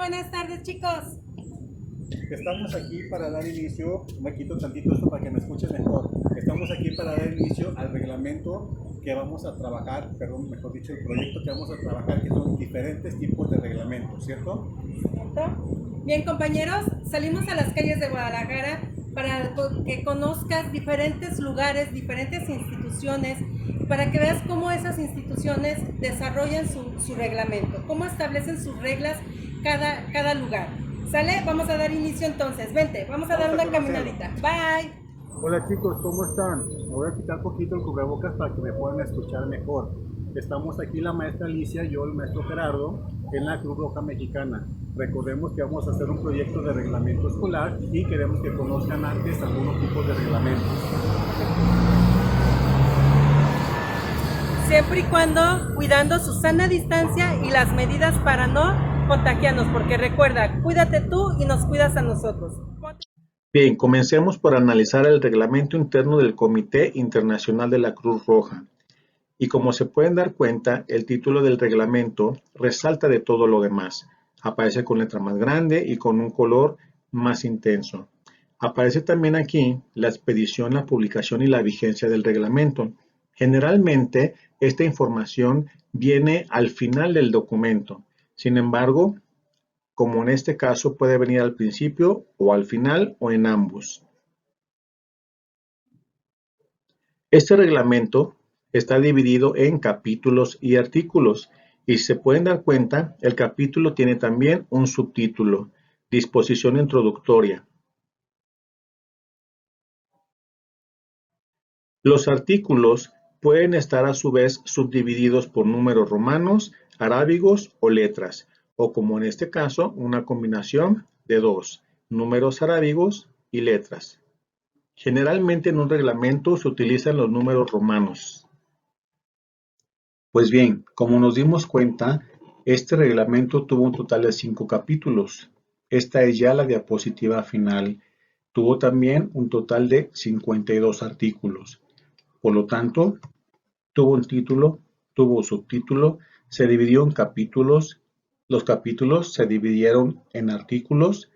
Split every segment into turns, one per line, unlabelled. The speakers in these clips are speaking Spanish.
buenas tardes, chicos.
Estamos aquí para dar inicio, me quito tantito esto para que me escuchen mejor. Estamos aquí para dar inicio al reglamento que vamos a trabajar, perdón, mejor dicho, el proyecto que vamos a trabajar, que son diferentes tipos de reglamentos, ¿cierto?
¿Cierto? Bien, compañeros, salimos a las calles de Guadalajara para que conozcas diferentes lugares, diferentes instituciones, para que veas cómo esas instituciones desarrollan su reglamento, cómo establecen sus reglas cada lugar. ¿Sale? Vamos a dar inicio entonces. Vente, vamos a dar una caminadita. Bye.
Hola chicos, ¿cómo están? Me voy a quitar un poquito el cubrebocas para que me puedan escuchar mejor. Estamos aquí la maestra Alicia y yo el maestro Gerardo en la Cruz Roja Mexicana. Recordemos que vamos a hacer un proyecto de reglamento escolar y queremos que conozcan antes algunos tipos de reglamentos.
Siempre y cuando cuidando su sana distancia y las medidas para no contagiarnos, porque recuerda, cuídate tú y nos cuidas a nosotros.
Bien, comencemos por analizar el reglamento interno del Comité Internacional de la Cruz Roja. Y como se pueden dar cuenta, el título del reglamento resalta de todo lo demás. Aparece con letra más grande y con un color más intenso. Aparece también aquí la expedición, la publicación y la vigencia del reglamento. Generalmente, esta información viene al final del documento. Sin embargo, como en este caso, puede venir al principio o al final o en ambos. Este reglamento está dividido en capítulos y artículos y si se pueden dar cuenta, el capítulo tiene también un subtítulo, disposición introductoria. Los artículos pueden estar a su vez subdivididos por números romanos, arábigos o letras, o como en este caso, una combinación de dos, números arábigos y letras. Generalmente en un reglamento se utilizan los números romanos. Pues bien, como nos dimos cuenta, este reglamento tuvo un total de 5 capítulos. Esta es ya la diapositiva final. Tuvo también un total de 52 artículos. Por lo tanto, tuvo un título, tuvo un subtítulo, se dividió en capítulos, los capítulos se dividieron en artículos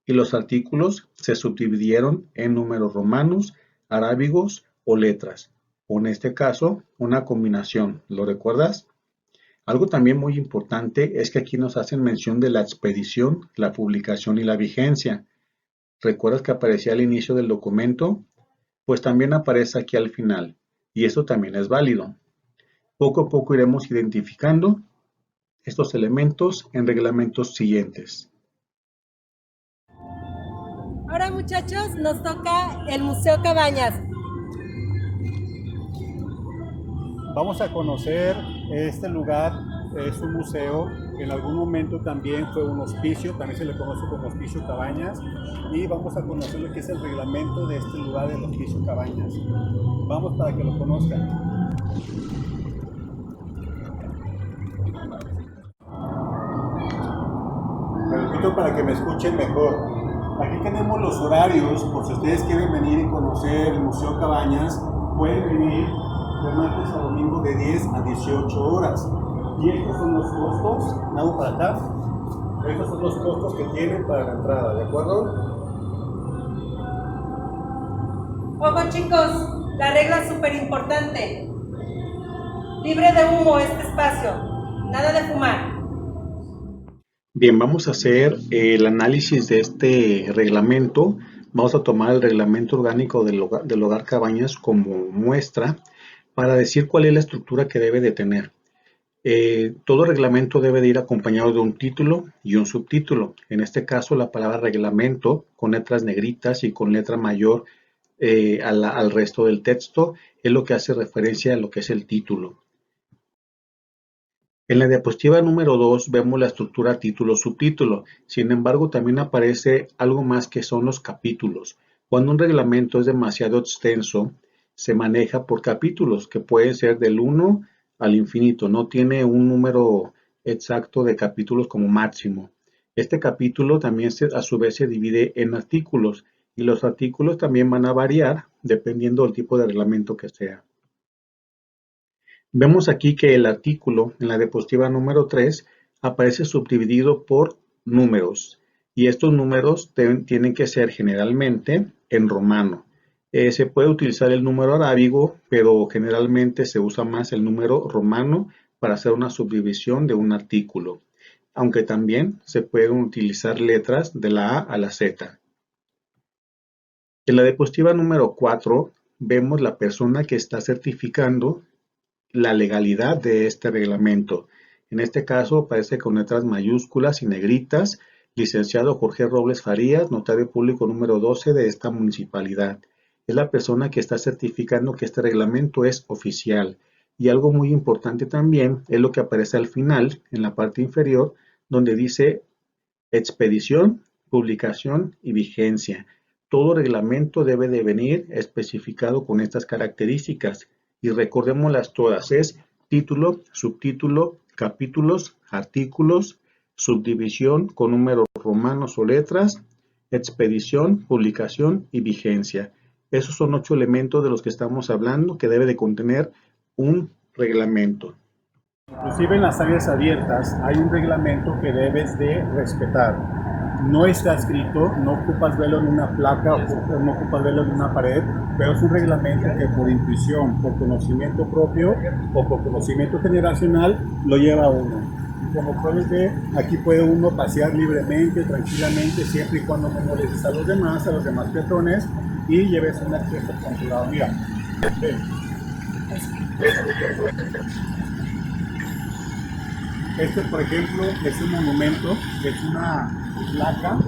y los artículos se subdividieron en números romanos, arábigos o letras, o en este caso, una combinación. ¿Lo recuerdas? Algo también muy importante es que aquí nos hacen mención de la expedición, la publicación y la vigencia. ¿Recuerdas que aparecía al inicio del documento? Pues también aparece aquí al final, y esto también es válido. Poco a poco iremos identificando estos elementos en reglamentos siguientes.
Ahora, muchachos, nos toca el Museo Cabañas.
Vamos a conocer este lugar, es un museo, en algún momento también fue un hospicio, también se le conoce como Hospicio Cabañas, y vamos a conocer lo que es el reglamento de este lugar del Hospicio Cabañas. Vamos para que lo conozcan. Me repito para que me escuchen mejor. Aquí tenemos los horarios, por si ustedes quieren venir y conocer el Museo Cabañas, pueden venir de martes a domingo de 10 a 18 horas. Y estos son los costos, hago para acá, estos son los costos que tienen para la entrada, ¿de acuerdo?
Ojo, chicos, la regla es súper importante. Libre de humo este espacio, nada de fumar.
Bien, vamos a hacer el análisis de este reglamento. Vamos a tomar el reglamento orgánico del hogar Cabañas como muestra para decir cuál es la estructura que debe de tener. Todo reglamento debe de ir acompañado de un título y un subtítulo. En este caso, la palabra reglamento con letras negritas y con letra mayor al resto del texto es lo que hace referencia a lo que es el título. En la diapositiva número 2 vemos la estructura título-subtítulo. Sin embargo, también aparece algo más que son los capítulos. Cuando un reglamento es demasiado extenso, se maneja por capítulos, que pueden ser del 1 al infinito. No tiene un número exacto de capítulos como máximo. Este capítulo también a su vez se divide en artículos y los artículos también van a variar dependiendo del tipo de reglamento que sea. Vemos aquí que el artículo en la diapositiva número 3 aparece subdividido por números. Y estos números tienen que ser generalmente en romano. Se puede utilizar el número arábigo, pero generalmente se usa más el número romano para hacer una subdivisión de un artículo, aunque también se pueden utilizar letras de la A a la Z. En la diapositiva número 4 vemos la persona que está certificando la legalidad de este reglamento. En este caso aparece con letras mayúsculas y negritas, licenciado Jorge Robles Farías, notario público número 12 de esta municipalidad. Es la persona que está certificando que este reglamento es oficial. Y algo muy importante también es lo que aparece al final, en la parte inferior, donde dice expedición, publicación y vigencia. Todo reglamento debe de venir especificado con estas características y recordémoslas todas, es título, subtítulo, capítulos, artículos, subdivisión con números romanos o letras, expedición, publicación y vigencia. Esos son 8 elementos de los que estamos hablando que debe de contener un reglamento.
Inclusive en las áreas abiertas hay un reglamento que debes de respetar. No está escrito, no ocupas verlo en una placa o no ocupas verlo en una pared, pero es un reglamento que por intuición, por conocimiento propio o por conocimiento generacional lo lleva uno. Y como puedes ver, aquí puede uno pasear libremente, tranquilamente, siempre y cuando no molestes a los demás peatones y lleves un acceso controlado. Mira, ven. Este, por ejemplo, es un monumento, es una placa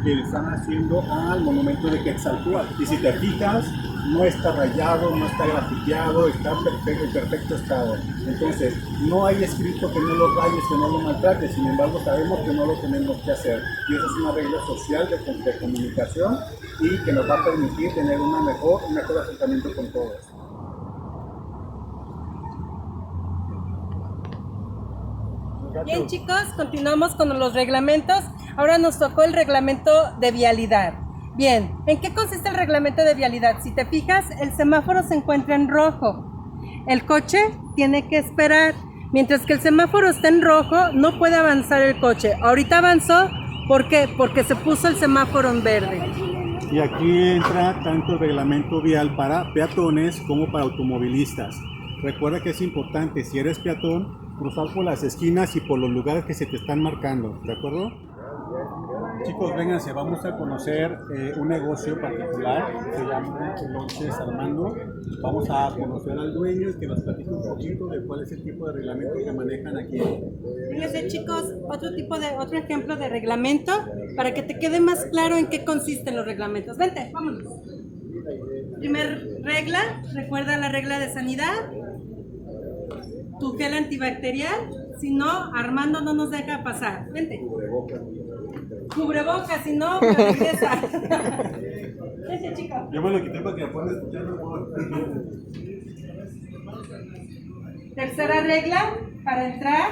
que le están haciendo al monumento de Quetzalcóatl. Y si te fijas, no está rayado, no está grafiteado, está en perfecto estado. Entonces, no hay escrito que no lo rayes, que no lo maltrates, sin embargo, sabemos que no lo tenemos que hacer. Y eso es una regla social de comunicación y que nos va a permitir tener un mejor acercamiento con todos.
Bien, chicos, continuamos con los reglamentos. Ahora nos tocó el reglamento de vialidad. Bien, ¿en qué consiste el reglamento de vialidad? Si te fijas, el semáforo se encuentra en rojo. El coche tiene que esperar. Mientras que el semáforo está en rojo, no puede avanzar el coche. Ahorita avanzó, ¿por qué? Porque se puso el semáforo en verde.
Y aquí entra tanto el reglamento vial para peatones como para automovilistas. Recuerda que es importante, si eres peatón, cruzar por las esquinas y por los lugares que se te están marcando, ¿de acuerdo? Chicos, vénganse, vamos a conocer un negocio particular, se llama Lonches Armando. Vamos a conocer al dueño y que nos platique un poquito de cuál es el tipo de reglamento que manejan aquí.
Fíjense, chicos, otro ejemplo de reglamento para que te quede más claro en qué consisten los reglamentos. Vente, vámonos. Primer regla, recuerda la regla de sanidad. Tu gel antibacterial, si no, Armando no nos deja pasar. Vente. Cubrebocas, si no, me regresa. Vente, chico.
Yo me lo quité para que me puedan escuchar mejor.
Tercera regla, para entrar.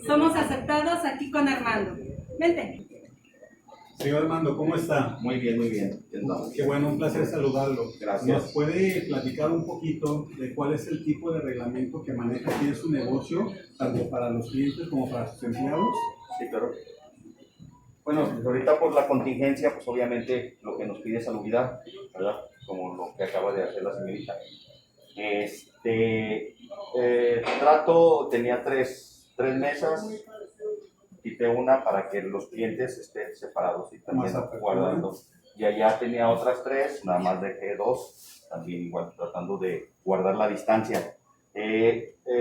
Somos aceptados aquí con Armando. Vente.
Señor Armando, ¿cómo está?
Muy bien, muy bien.
Qué bueno, un placer saludarlo.
Gracias.
¿Nos puede platicar un poquito de cuál es el tipo de reglamento que maneja aquí en su negocio, tanto para los clientes como para sus empleados?
Sí, claro. Bueno, pues ahorita por la contingencia, pues obviamente lo que nos pide salubridad, ¿verdad? Como lo que acaba de hacer la señorita. Tenía tres mesas, quité una para que los clientes estén separados y también guardando. Y allá tenía otras 3, nada más dejé 2, también igual tratando de guardar la distancia.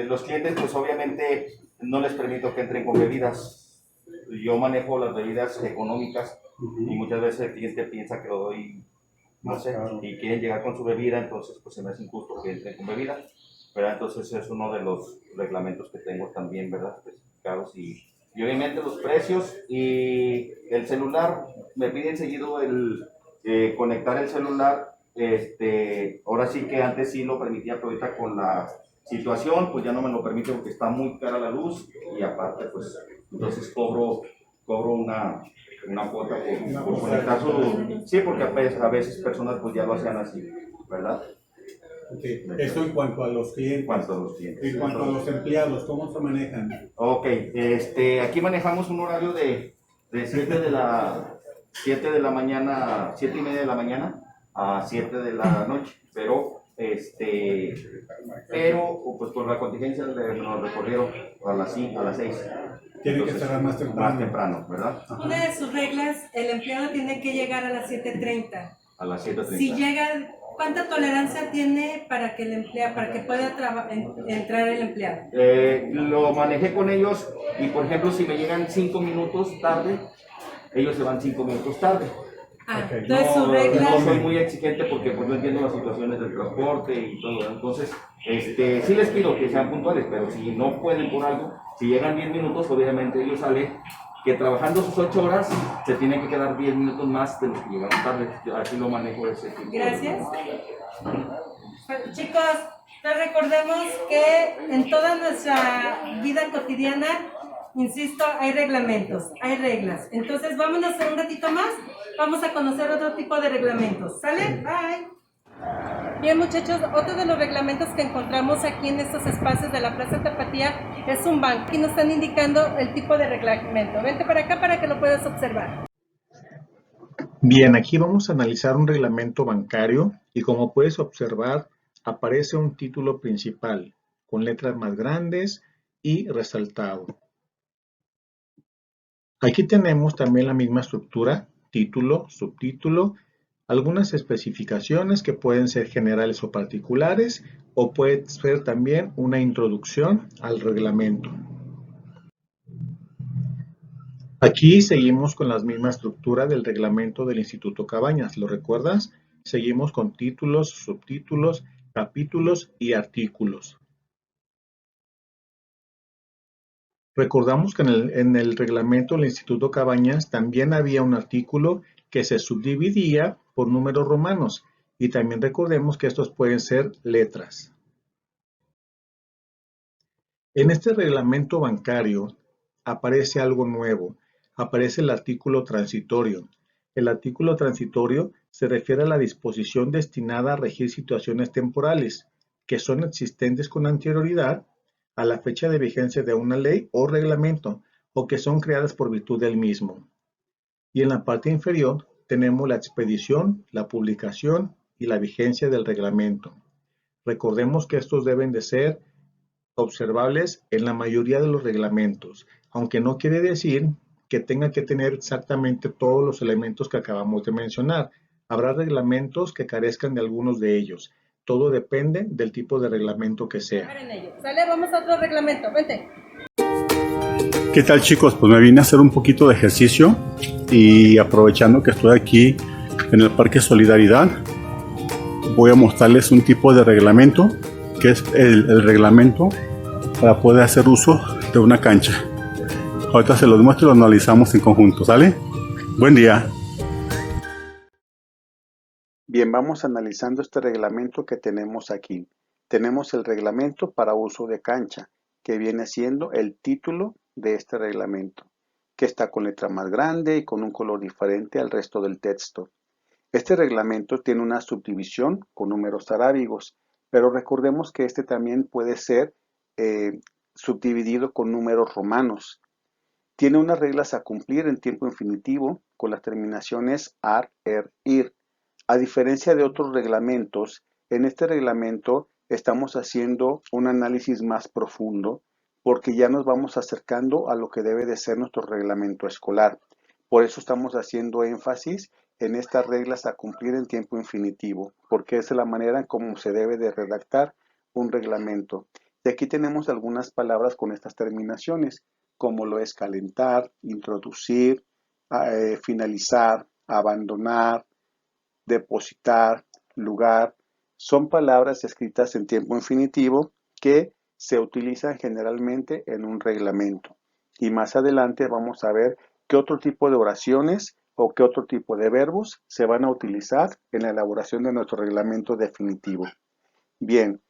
Los clientes pues obviamente no les permito que entren con bebidas. Yo manejo las bebidas económicas y muchas veces el cliente piensa que lo doy, no sé, y quieren llegar con su bebida, entonces pues se me hace injusto que entren con bebida. Pero entonces es uno de los reglamentos que tengo también, ¿verdad? Especificados y obviamente los precios y el celular, me piden seguido el conectar el celular, ahora sí que antes sí lo permitía, pero ahorita con la situación pues ya no me lo permite porque está muy cara la luz y aparte pues entonces cobro una cuota por conectar su... Sí, porque a veces personas pues ya lo hacían así, ¿verdad?
Okay. Esto en cuanto a los clientes.
En cuanto a los clientes.
En cuanto a los empleados, ¿cómo se manejan?
Ok, aquí manejamos un horario de 7 de la mañana, 7:30 de la mañana a 7 de la noche, pero pues por la contingencia nos recorrieron a las 6.
Tiene que cerrar más temprano.
Más temprano, ¿verdad?
Una de sus reglas, el empleado tiene que llegar a las 7:30.
A las 7:30.
Si llega, ¿cuánta tolerancia tiene para que pueda entrar el empleado?
Lo manejé con ellos y, por ejemplo, si me llegan 5 minutos tarde, ellos se van 5 minutos tarde.
Okay.
Entonces su regla...
No soy muy exigente porque pues, no entiendo las situaciones del transporte y todo. Entonces, sí les pido que sean puntuales, pero si no pueden por algo, si llegan 10 minutos, obviamente ellos salen que trabajando sus 8 horas se tienen que quedar 10 minutos más de los que llegaron tarde. Así lo manejo ese tipo.
Gracias. Pues, chicos, les recordemos que en toda nuestra vida cotidiana, insisto, hay reglamentos, hay reglas. Entonces, vámonos un ratito más. Vamos a conocer otro tipo de reglamentos. ¿Sale? Bye. Bien, muchachos, otro de los reglamentos que encontramos aquí en estos espacios de la Plaza Tapatía es un banco. Aquí nos están indicando el tipo de reglamento. Vente para acá para que lo puedas observar.
Bien, aquí vamos a analizar un reglamento bancario y como puedes observar, aparece un título principal con letras más grandes y resaltado. Aquí tenemos también la misma estructura, título, subtítulo, algunas especificaciones que pueden ser generales o particulares o puede ser también una introducción al reglamento. Aquí seguimos con la misma estructura del reglamento del Instituto Cabañas, ¿lo recuerdas? Seguimos con títulos, subtítulos, capítulos y artículos. Recordamos que en el reglamento del Instituto Cabañas también había un artículo que se subdividía por números romanos y también recordemos que estos pueden ser letras. En este reglamento bancario aparece algo nuevo, aparece el artículo transitorio. El artículo transitorio se refiere a la disposición destinada a regir situaciones temporales que son existentes con anterioridad a la fecha de vigencia de una ley o reglamento o que son creadas por virtud del mismo. Y en la parte inferior tenemos la expedición, la publicación y la vigencia del reglamento. Recordemos que estos deben de ser observables en la mayoría de los reglamentos, aunque no quiere decir que tenga que tener exactamente todos los elementos que acabamos de mencionar. Habrá reglamentos que carezcan de algunos de ellos. Todo depende del tipo de reglamento que sea.
Sale, vamos a otro reglamento, vente.
¿Qué tal, chicos? Pues me vine a hacer un poquito de ejercicio y aprovechando que estoy aquí en el Parque Solidaridad, voy a mostrarles un tipo de reglamento que es el reglamento para poder hacer uso de una cancha. Ahorita se los muestro y lo analizamos en conjunto, ¿sale? Buen día. Bien, vamos analizando este reglamento que tenemos aquí. Tenemos el reglamento para uso de cancha, que viene siendo el título de este reglamento, que está con letra más grande y con un color diferente al resto del texto. Este reglamento tiene una subdivisión con números arábigos, pero recordemos que este también puede ser subdividido con números romanos. Tiene unas reglas a cumplir en tiempo infinitivo con las terminaciones ar, er, ir. A diferencia de otros reglamentos, en este reglamento estamos haciendo un análisis más profundo porque ya nos vamos acercando a lo que debe de ser nuestro reglamento escolar. Por eso estamos haciendo énfasis en estas reglas a cumplir en tiempo infinitivo, porque es la manera en cómo se debe de redactar un reglamento. Y aquí tenemos algunas palabras con estas terminaciones, como lo es calentar, introducir, finalizar, abandonar, depositar, lugar. Son palabras escritas en tiempo infinitivo que se utilizan generalmente en un reglamento. Y más adelante vamos a ver qué otro tipo de oraciones o qué otro tipo de verbos se van a utilizar en la elaboración de nuestro reglamento definitivo. Bien,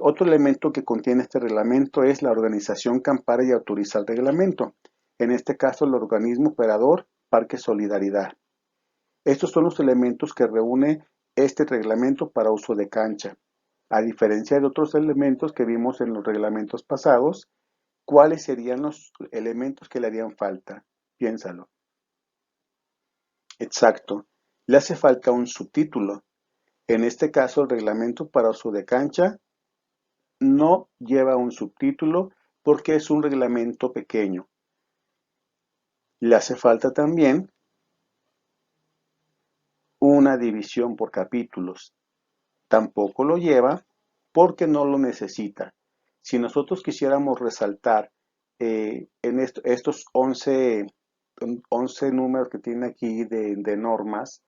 otro elemento que contiene este reglamento es la organización que ampara y autoriza el reglamento. En este caso, el organismo operador Parque Solidaridad. Estos son los elementos que reúne este reglamento para uso de cancha. A diferencia de otros elementos que vimos en los reglamentos pasados, ¿cuáles serían los elementos que le harían falta? Piénsalo. Exacto. Le hace falta un subtítulo. En este caso, el reglamento para uso de cancha no lleva un subtítulo porque es un reglamento pequeño. Le hace falta también una división por capítulos. Tampoco lo lleva porque no lo necesita. Si nosotros quisiéramos resaltar estos 11 números que tiene aquí de normas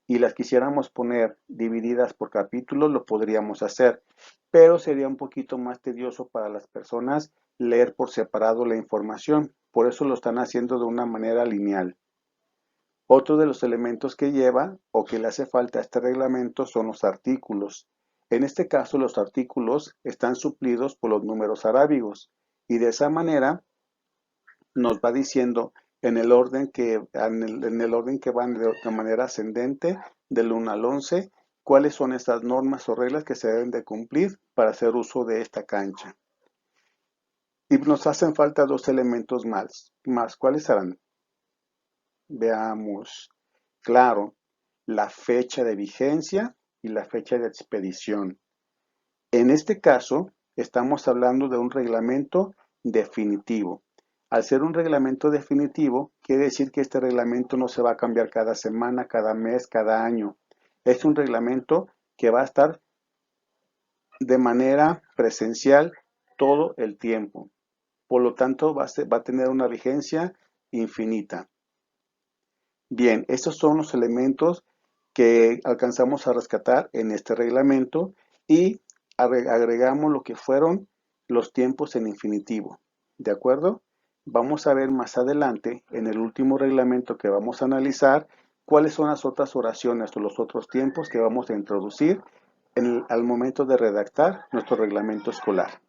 y las quisiéramos poner divididas por capítulos, lo podríamos hacer, pero sería un poquito más tedioso para las personas leer por separado la información. Por eso lo están haciendo de una manera lineal. Otro de los elementos que lleva o que le hace falta a este reglamento son los artículos. En este caso, los artículos están suplidos por los números arábigos y de esa manera nos va diciendo en el orden que van de manera ascendente del 1 al 11 cuáles son estas normas o reglas que se deben de cumplir para hacer uso de esta cancha. Y nos hacen falta dos elementos más. ¿Cuáles serán? Veamos. Claro, la fecha de vigencia y la fecha de expedición. En este caso, estamos hablando de un reglamento definitivo. Al ser un reglamento definitivo, quiere decir que este reglamento no se va a cambiar cada semana, cada mes, cada año. Es un reglamento que va a estar de manera presencial todo el tiempo. Por lo tanto, va a tener una vigencia infinita. Bien, estos son los elementos que alcanzamos a rescatar en este reglamento y agregamos lo que fueron los tiempos en infinitivo. ¿De acuerdo? Vamos a ver más adelante, en el último reglamento que vamos a analizar, cuáles son las otras oraciones o los otros tiempos que vamos a introducir al momento de redactar nuestro reglamento escolar.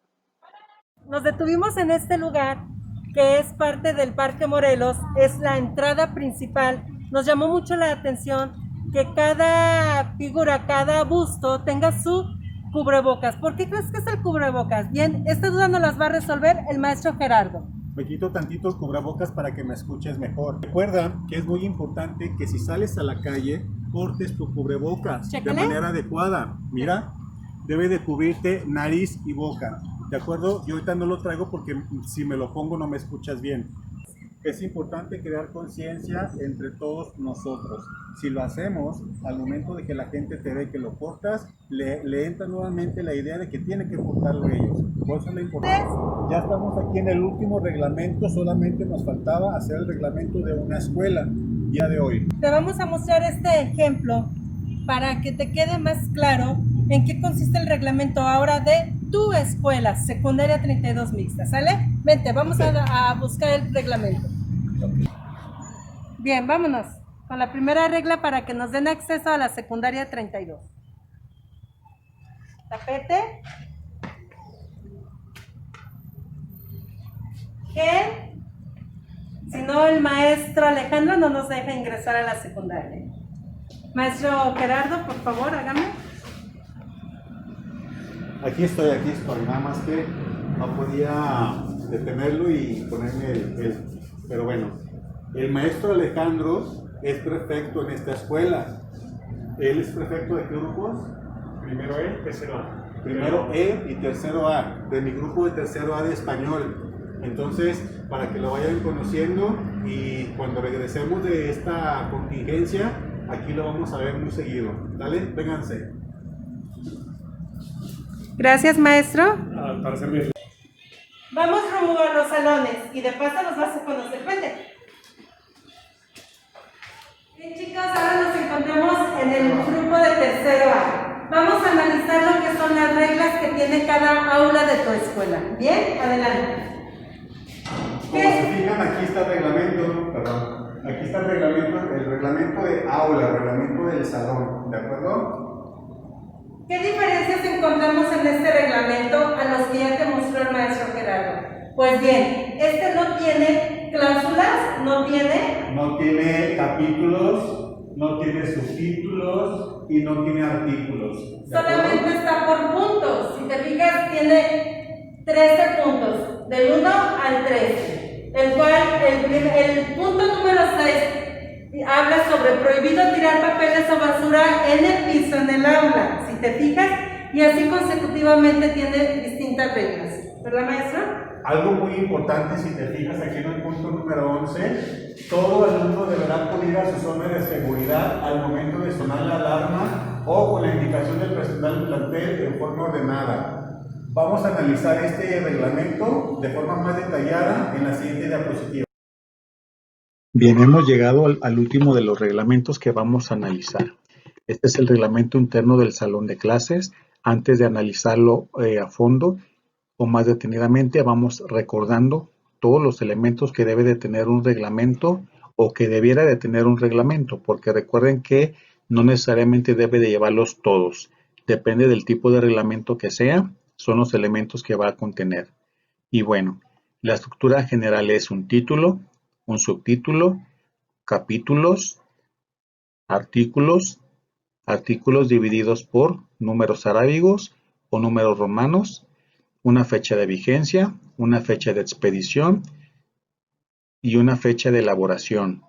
Nos detuvimos en este lugar, que es parte del Parque Morelos, es la entrada principal. Nos llamó mucho la atención que cada figura, cada busto tenga su cubrebocas. ¿Por qué crees que es el cubrebocas? Bien, esta duda nos las va a resolver el maestro Gerardo.
Me quito tantito el cubrebocas para que me escuches mejor. Recuerda que es muy importante que si sales a la calle, portes tu cubrebocas de manera adecuada. Mira, debe de cubrirte nariz y boca. ¿De acuerdo? Yo ahorita no lo traigo porque si me lo pongo no me escuchas bien. Es importante crear conciencia entre todos nosotros. Si lo hacemos, al momento de que la gente te ve que lo portas, le entra nuevamente la idea de que tiene que portarlo ellos. Por eso es lo importante. Ya estamos aquí en el último reglamento, solamente nos faltaba hacer el reglamento de una escuela, día de hoy.
Te vamos a mostrar este ejemplo para que te quede más claro en qué consiste el reglamento ahora de tu escuela, secundaria 32 mixta, ¿sale? Vente, vamos a buscar el reglamento. Bien, vámonos con la primera regla para que nos den acceso a la secundaria 32. Tapete. Que si no el maestro Alejandro no nos deja ingresar a la secundaria. Maestro Gerardo, por favor, hágame.
Aquí estoy, nada más que no podía detenerlo y ponerme el. Pero bueno, el maestro Alejandro es prefecto en esta escuela. ¿Él es prefecto de qué grupos?
Primero E, tercero A.
Primero E y tercero A, de mi grupo de tercero A de español. Entonces, para que lo vayan conociendo y cuando regresemos de esta contingencia, aquí lo vamos a ver muy seguido. ¿Dale? Vénganse.
Gracias, maestro.
Para servir.
Vamos rumbo a los salones y de paso nos vas a conocer. Vente. Bien, chicos, ahora nos encontramos en el grupo de tercero A. Vamos a analizar lo que son las reglas que tiene cada aula de tu escuela. Bien, adelante.
Como se fijan, aquí está el reglamento, perdón. Aquí está el reglamento de aula, el reglamento del salón, ¿de acuerdo?
¿Qué diferencias encontramos en este reglamento a los que ya te mostró el maestro Gerardo? Pues bien, este no tiene cláusulas, no tiene
capítulos, no tiene subtítulos, y no tiene artículos. ¿De acuerdo?
Solamente está por puntos. Si te fijas, tiene 13 puntos, del 1 al 13. El cual, el punto número 6 habla sobre prohibido tirar papeles o basura en el piso en el aula. Si te fijas, y así consecutivamente tiene distintas reglas. ¿Verdad, maestra?
Algo muy importante, si te fijas aquí en el punto número 11, todo alumno deberá acudir a su zona de seguridad al momento de sonar la alarma o con la indicación del personal del plantel en forma ordenada. Vamos a analizar este reglamento de forma más detallada en la siguiente diapositiva.
Bien, hemos llegado al último de los reglamentos que vamos a analizar. Este es el reglamento interno del salón de clases. Antes de analizarlo a fondo o más detenidamente, vamos recordando todos los elementos que debe de tener un reglamento o que debiera de tener un reglamento, porque recuerden que no necesariamente debe de llevarlos todos. Depende del tipo de reglamento que sea, son los elementos que va a contener. Y bueno, la estructura general es un título, un subtítulo, capítulos, artículos, artículos divididos por números arábigos o números romanos, una fecha de vigencia, una fecha de expedición y una fecha de elaboración.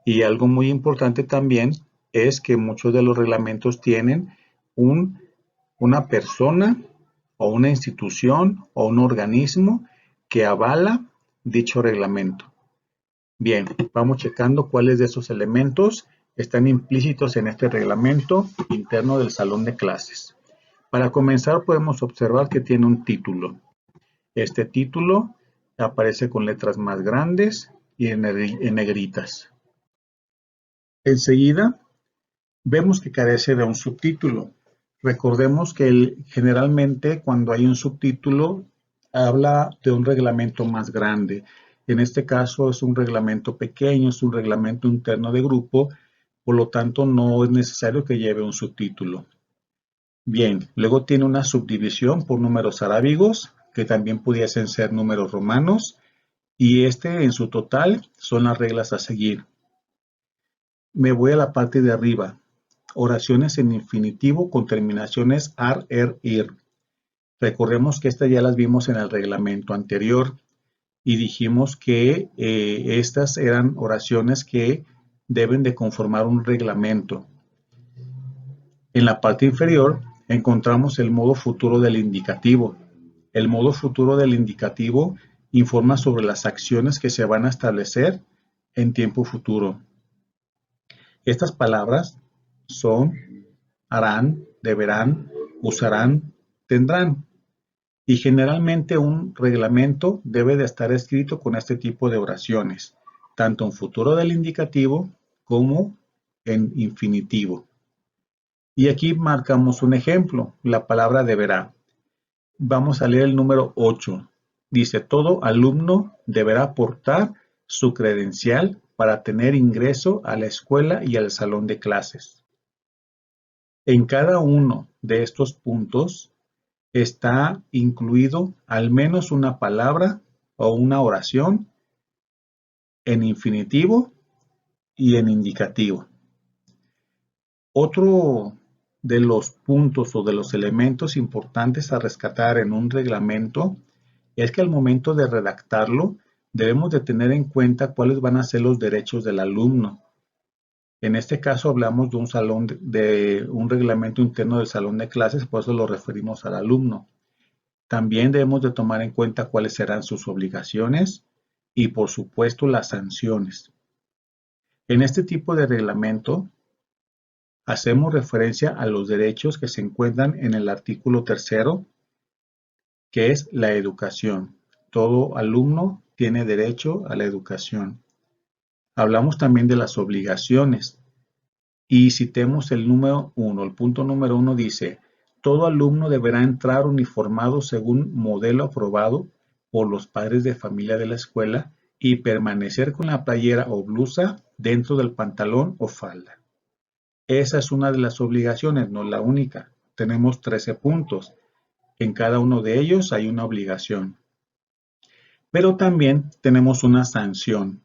Y algo muy importante también es que muchos de los reglamentos tienen una persona o una institución o un organismo que avala dicho reglamento. Bien, vamos checando cuáles de esos elementos están implícitos en este reglamento interno del salón de clases. Para comenzar podemos observar que tiene un título. Este título aparece con letras más grandes y en negritas. Enseguida vemos que carece de un subtítulo. Recordemos que generalmente cuando hay un subtítulo habla de un reglamento más grande. En este caso es un reglamento pequeño, es un reglamento interno de grupo, por lo tanto no es necesario que lleve un subtítulo. Bien, luego tiene una subdivisión por números arábigos, que también pudiesen ser números romanos, y en su total son las reglas a seguir. Me voy a la parte de arriba. Oraciones en infinitivo con terminaciones ar, ir. Recordemos que estas ya las vimos en el reglamento anterior y dijimos que estas eran oraciones que deben de conformar un reglamento. En la parte inferior encontramos el modo futuro del indicativo. El modo futuro del indicativo informa sobre las acciones que se van a establecer en tiempo futuro. Estas palabras son harán, deberán, usarán, tendrán. Y generalmente un reglamento debe de estar escrito con este tipo de oraciones, tanto en futuro del indicativo como en infinitivo. Y aquí marcamos un ejemplo, la palabra deberá. Vamos a leer el número 8. Dice, todo alumno deberá aportar su credencial para tener ingreso a la escuela y al salón de clases. En cada uno de estos puntos está incluido al menos una palabra o una oración en infinitivo y en indicativo. Otro de los puntos o de los elementos importantes a rescatar en un reglamento es que al momento de redactarlo debemos de tener en cuenta cuáles van a ser los derechos del alumno. En este caso hablamos de un reglamento interno del salón de clases, por eso lo referimos al alumno. También debemos de tomar en cuenta cuáles serán sus obligaciones y por supuesto las sanciones. En este tipo de reglamento hacemos referencia a los derechos que se encuentran en el artículo 3º, que es la educación. Todo alumno tiene derecho a la educación. Hablamos también de las obligaciones y citemos el número 1. El punto número 1 dice, todo alumno deberá entrar uniformado según modelo aprobado por los padres de familia de la escuela y permanecer con la playera o blusa dentro del pantalón o falda. Esa es una de las obligaciones, no la única. Tenemos 13 puntos. En cada uno de ellos hay una obligación. Pero también tenemos una sanción.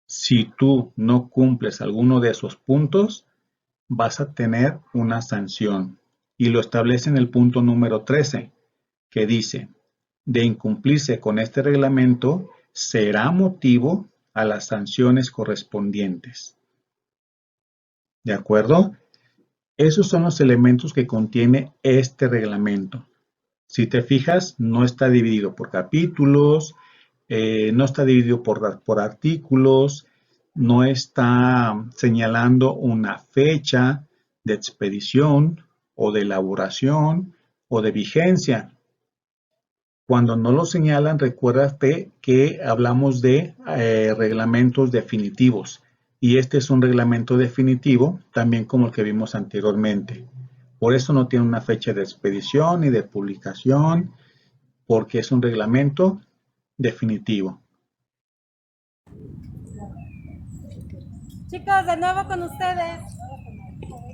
Si tú no cumples alguno de esos puntos, vas a tener una sanción. Y lo establece en el punto número 13, que dice, de incumplirse con este reglamento, será motivo a las sanciones correspondientes. ¿De acuerdo? Esos son los elementos que contiene este reglamento. Si te fijas, no está dividido por capítulos, no está dividido por artículos, no está señalando una fecha de expedición o de elaboración o de vigencia. Cuando no lo señalan, recuérdate que hablamos de reglamentos definitivos. Y este es un reglamento definitivo, también como el que vimos anteriormente. Por eso no tiene una fecha de expedición ni de publicación, porque es un reglamento definitivo.
Chicos, de nuevo con ustedes.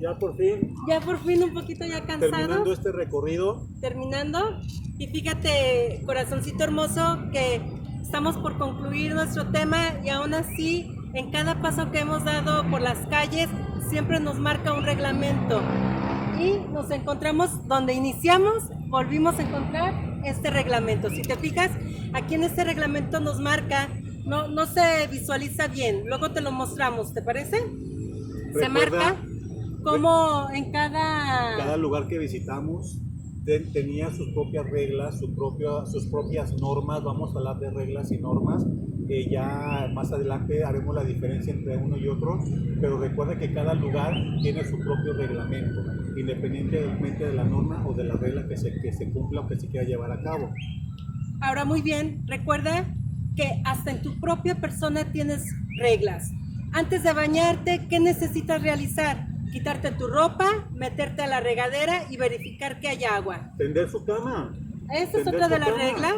Ya por fin,
Ya por fin un poquito ya cansados.
terminando este recorrido.
Terminando. Y fíjate, corazoncito hermoso, que estamos por concluir nuestro tema y aún así, en cada paso que hemos dado por las calles, siempre nos marca un reglamento. Y nos encontramos donde iniciamos, volvimos a encontrar este reglamento. Si te fijas, aquí en este reglamento nos marca, no se visualiza bien, luego te lo mostramos, ¿te parece? Se
Recuerda,
marca como en cada
lugar que visitamos tenía sus propias reglas, sus propias normas. Vamos a hablar de reglas y normas. Ya más adelante haremos la diferencia entre uno y otro, pero recuerda que cada lugar tiene su propio reglamento, independientemente de la norma o de la regla que se cumpla o que se quiera llevar a cabo.
Ahora muy bien, recuerda que hasta en tu propia persona tienes reglas. Antes de bañarte, ¿qué necesitas realizar? Quitarte tu ropa, meterte a la regadera y verificar que haya agua.
Tender su cama.
Esa es
Tender
otra
su
de las
cama.
reglas.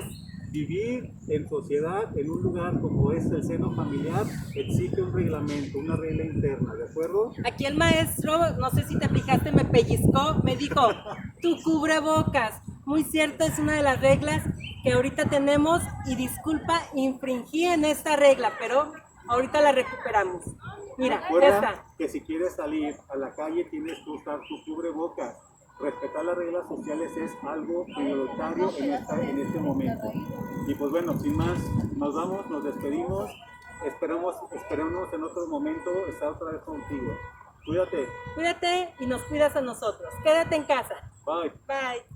Vivir en sociedad, en un lugar como es el seno familiar, exige un reglamento, una regla interna, ¿de acuerdo?
Aquí el maestro, no sé si te fijaste, me pellizcó, me dijo, tu cubrebocas. Muy cierto, es una de las reglas que ahorita tenemos y disculpa, infringí en esta regla, pero ahorita la recuperamos. Mira,
Recuerda
esta.
que si quieres salir a la calle tienes que usar tu cubrebocas. Respetar las reglas sociales es algo prioritario en este momento. Y pues bueno, sin más, nos vamos, nos despedimos. Esperamos en otro momento estar otra vez contigo. Cuídate.
Cuídate y nos cuidas a nosotros. Quédate en casa.
Bye.
Bye.